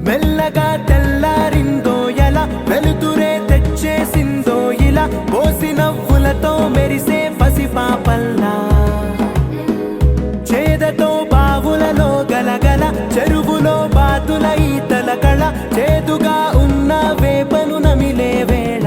మెల్లగా తెల్లారిందో ఎలా వెలుతురే తెచ్చేసిందో ఇలా పోసి నవ్వులతో మెరిసే పసిపాపల్లా చేదతో బావులలో గలగల చెరువులో బాతుల ఈతల కళ చేదుగా ఉన్న వేపను నమిలే వేళ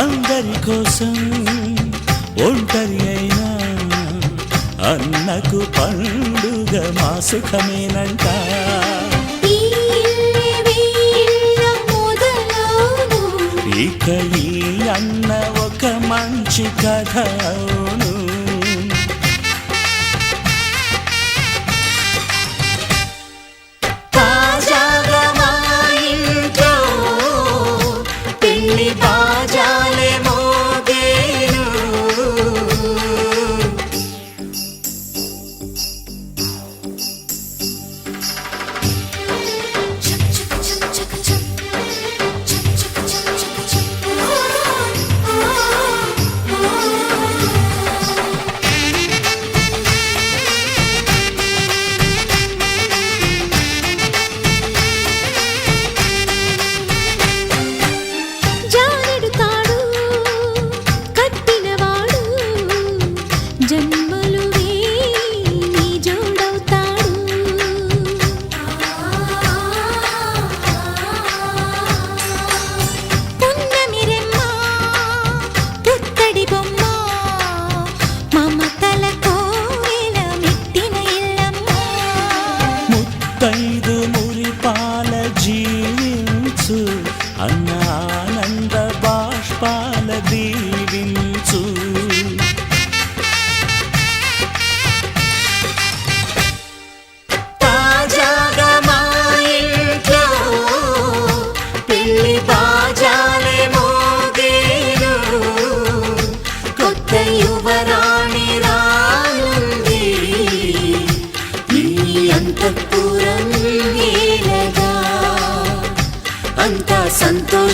అందరి కోసం ఒంటరి అయినా అన్నకు పండుగ మా సుఖమేనంట. ఇక ఈ అన్న ఒక మంచి కథ అవును. తాజాగా మా ఇంట్లో పెళ్లి బాజాలే మోగేను.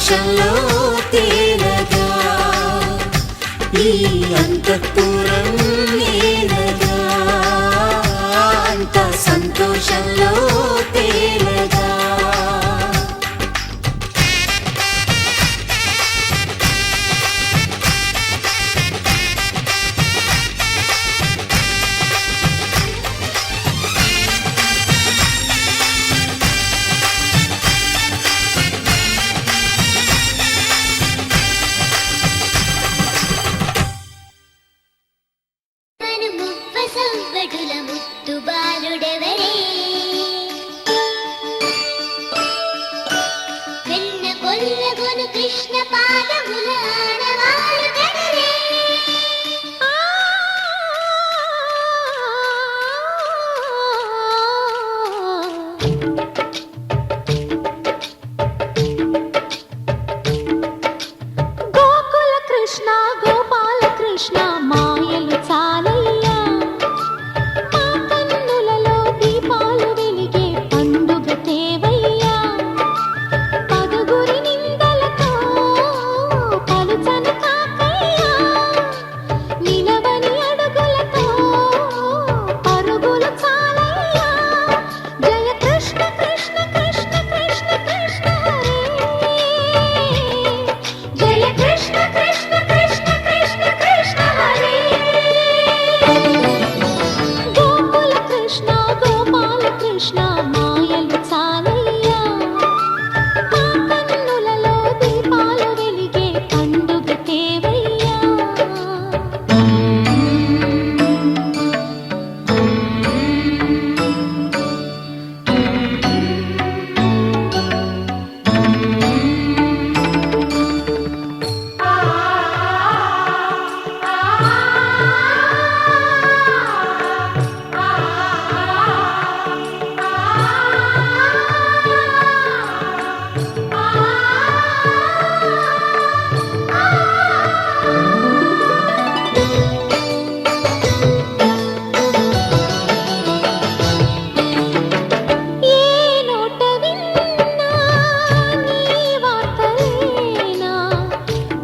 సంతోషంలో తేలగా ఈ అంతఃపురం నేలగా అంత సంతోషంలో తేలగా సంవడుల ముత్తు బాలుడెవరే వెన్న కొల్లగొను కృష్ణ పాదముల ఆనవాలు కదరే గోకుల కృష్ణ గోపాల కృష్ణ మాయలు చాలయ్యా మా కన్నులలో దీపాలు వెలిగే పండుగ తేవయ్యా పదుగురి నిందలతో పలుచను కాకయ్యా నిలవని అడుగులతో పరుగులు చాలయ్యా జయ కృష్ణ కృష్ణ కృష్ణ కృష్ణ కృష్ణ హరే జయ కృష్ణ కృష్ణ కృష్ణ కృష్ణ కృష్ణ హరే గోకుల కృష్ణ గోపాల కృష్ణ మాయలు చాలయ్యా మా కన్నులలో దీపాలు వెలిగే పండుగ తేవయ్యా ఏ నోట విన్నా నీ వార్తలేనా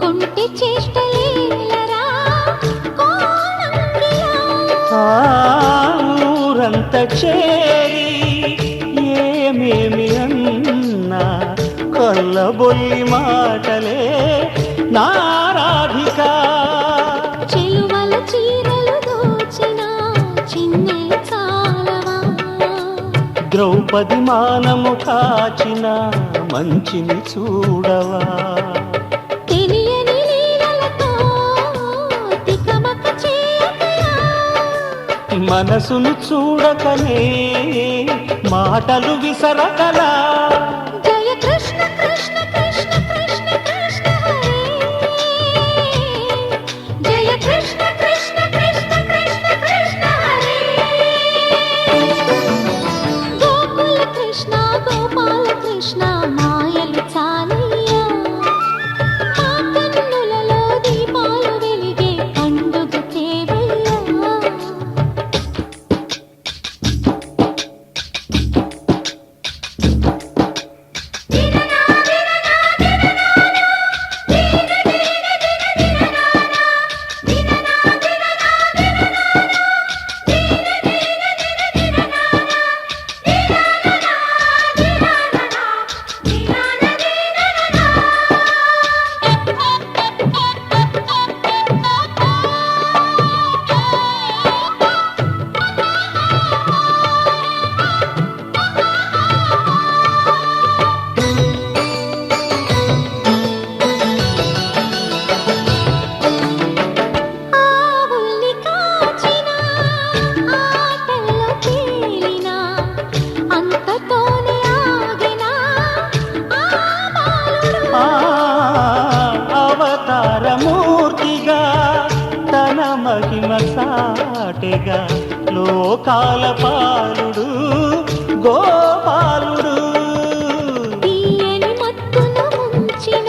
కొంటె చేష్టలేలరా కోణంగిలా ఊరంత చేరి ఏమేమి అన్నా కొల్లబొల్లి మాటలే నారాధిక చెలువల చీరలు దోచిన చిన్నెలు చాలవా ద్రౌపది మానము కాచిన మంచిని చూడవా తెలియని లీలలతో తికమక చేయకయా మనసును చూడకనే మాటలు విసరకలా జయ కృష్ణ కృష్ణ కృష్ణ కృష్ణ కృష్ణ హరే జయ కృష్ణ కృష్ణ కృష్ణ కృష్ణ కృష్ణ హరే గోకుల కృష్ణ గోపాల కృష్ణ మాయలు చాలయ్యా మా కన్నులలో దీపాలు వెలిగే పండుగ తేవయ్యా ఆవుల్ని కాచిన ఆటల్లో తేలిన అంతతోనే ఆగిన ఆ బాలుడు అవతారమూర్తిగా తన మహిమ సాటెగా లోకాల పాలుడు గోపాలుడు తీయని మత్తున ముంచిన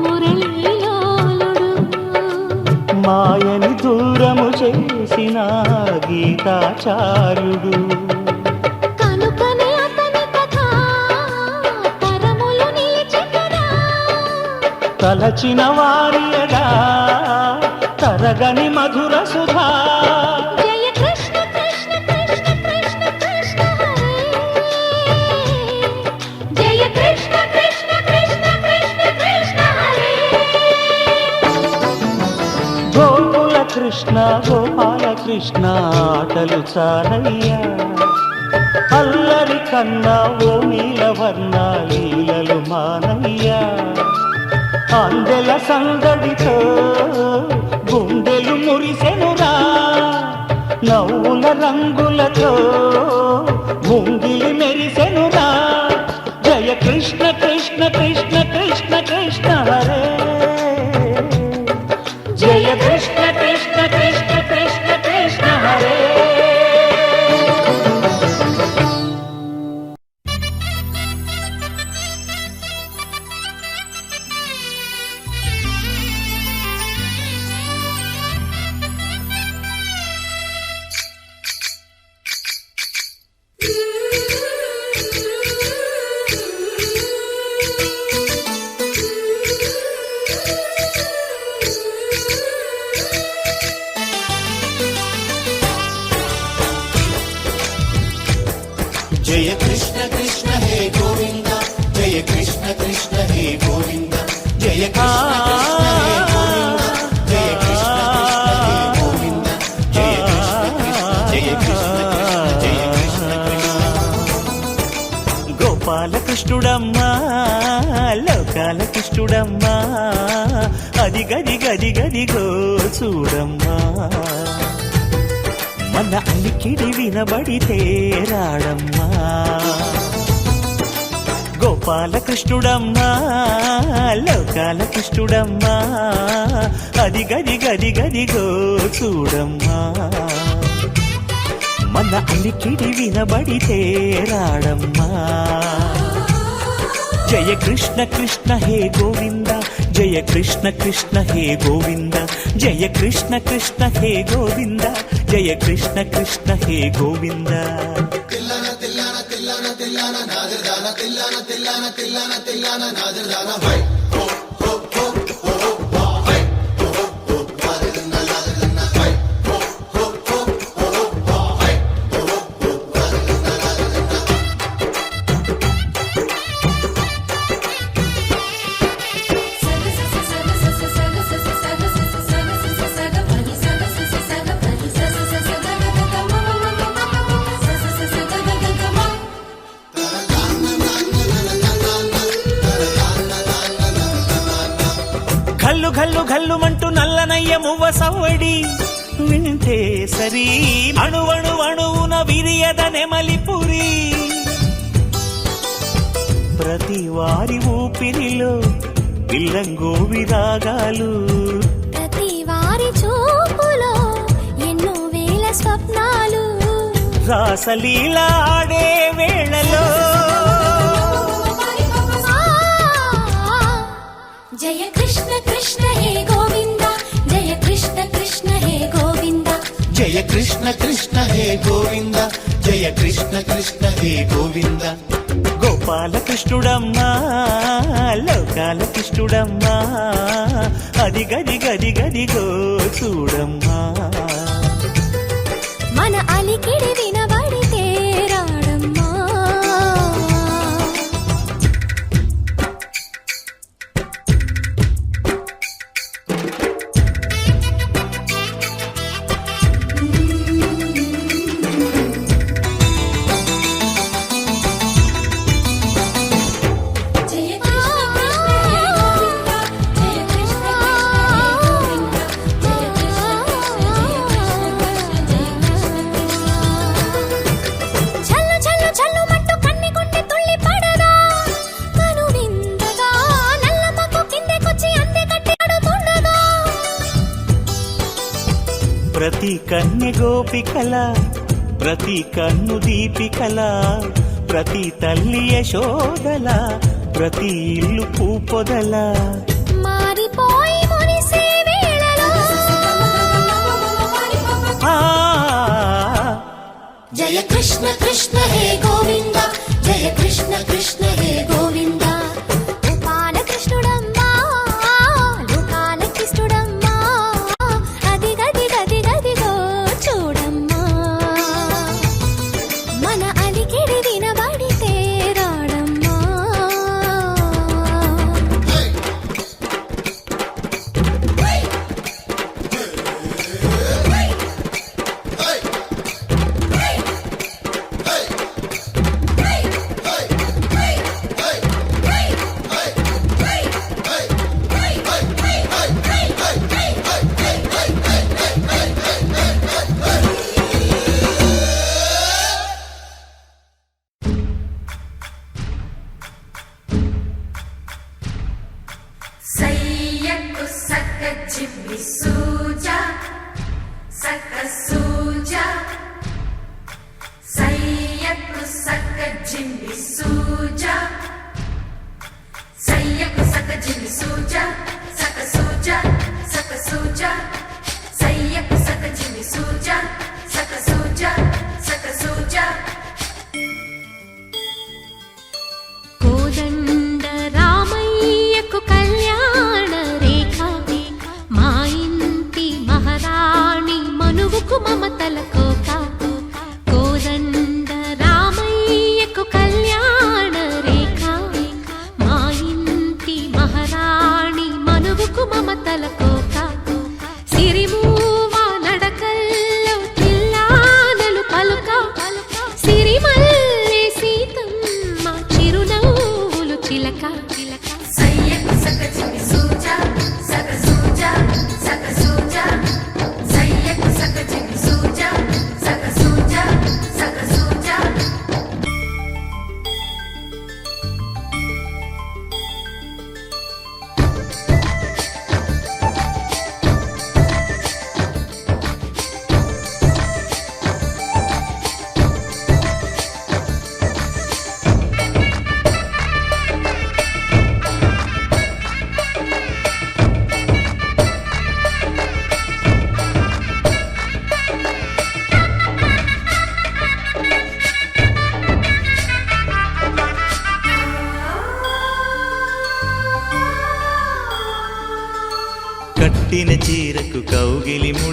మురళీలోలుడు మాయని దూరము చేసిన గీతాచార్యుడు కనుకనే అతని కథ తరములు నిలిచి కదా తలచిన వారియగా తరగని మధుర సుధా జయ కృష్ణ కృష్ణ కృష్ణ కృష్ణ కృష్ణ హరే జయ కృష్ణ కృష్ణ కృష్ణ కృష్ణ కృష్ణ హరే గోకుల కృష్ణ గోపాల కృష్ణ ఆటలు చాలయ్యా అల్లరి కన్నా ఓ నీలవర్ణ లీలలు మానయ్యా అందెల సందడితో గుండెలు మురిసెనురా నవ్వుల రంగులతో ముంగిలి మెరిసెనురా జయ కృష్ణ కృష్ణ కృష్ణ కృష్ణ కృష్ణ హరే జయ కృష్ణ కృష్ణ కృష్ణ కృష్ణ కృష్ణ హరే జయ కృష్ణ కృష్ణ హే గోవింద జయ కృష్ణ కృష్ణ హే గోవింద జయ కృష్ణ కృష్ణ హే గోవింద జయ కృష్ణ కృష్ణ హే గోవింద జయ కృష్ణ కృష్ణ జయ కృష్ణ కృష్ణ గోపాలకృష్ణుడమ్మా లోకాల కృష్ణుడమ్మా అది గది గది గదిగో చూడమ్మా మన అలికిడి వినబడితే రాడమ్మా గోపాలకృష్ణుడమ్మా లోకాల కృష్ణుడమ్మా అది గది గది గదిగో చూడమ్మా మన అలికిడి వినబడితే రాడమ్మా జయ కృష్ణ కృష్ణ హే గోవింద జయ కృష్ణ కృష్ణ హే గోవింద జయ కృష్ణ కృష్ణ హే గోవింద జయ కృష్ణ కృష్ణ హే గోవింద ఘల్లు ఘల్లు ఘల్లుమంటూ నల్లనయ్య మువ్వ సవ్వడి వింటే సరి అణువణు అణువున విరియద నెమలిపురి ప్రతి వారి ఊపిరిలో విల్లంగో విరాగాలు ప్రతి వారి చూపులో ఎన్నో వేల స్వప్నాలు రాసలీల ఆడే వేళలో జయ కృష్ణ కృష్ణ హే గోవింద జయ కృష్ణ కృష్ణ హే గోవింద జయ కృష్ణ కృష్ణ హే గోవింద జయ కృష్ణ కృష్ణ హే గోవింద గోపాలకృష్ణుడమ్మా లోకాల కృష్ణుడమ్మా అది గది గది గదిగో చూడమ్మా మన అలికిడి వినబడితే రాడమ్మా ప్రతి కన్నె గోపికల ప్రతి కన్ను దీపికల ప్రతి తల్లి యశోదల ప్రతి ఇల్లు పూపొదల మారిపోయి మురిసే వేళలో జయ కృష్ణ కృష్ణ హే గోవింద జయ కృష్ణ కృష్ణ హే గోవింద బాలకృష్ణుడమ్మా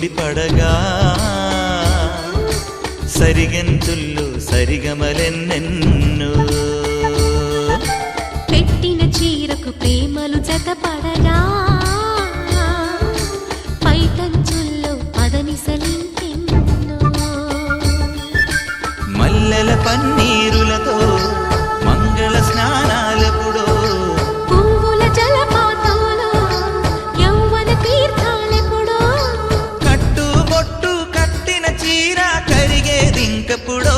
ముడిపడగా సరిగంతుల్లో సరిగమలెన్నెన్నో పెట్టిన చీరకు ప్రేమలు జతపడగా పైటంచుల్లో పదనిసలింకెన్నో మల్లెల పన్నీరులతో మంగళ స్నానాలెప్పుడో పువ్వుల జలపాతంలో యౌవన తీర్థాలెప్పుడో కట్టు బొట్టు కట్టిన చీర కరిగేదింకప్పుడో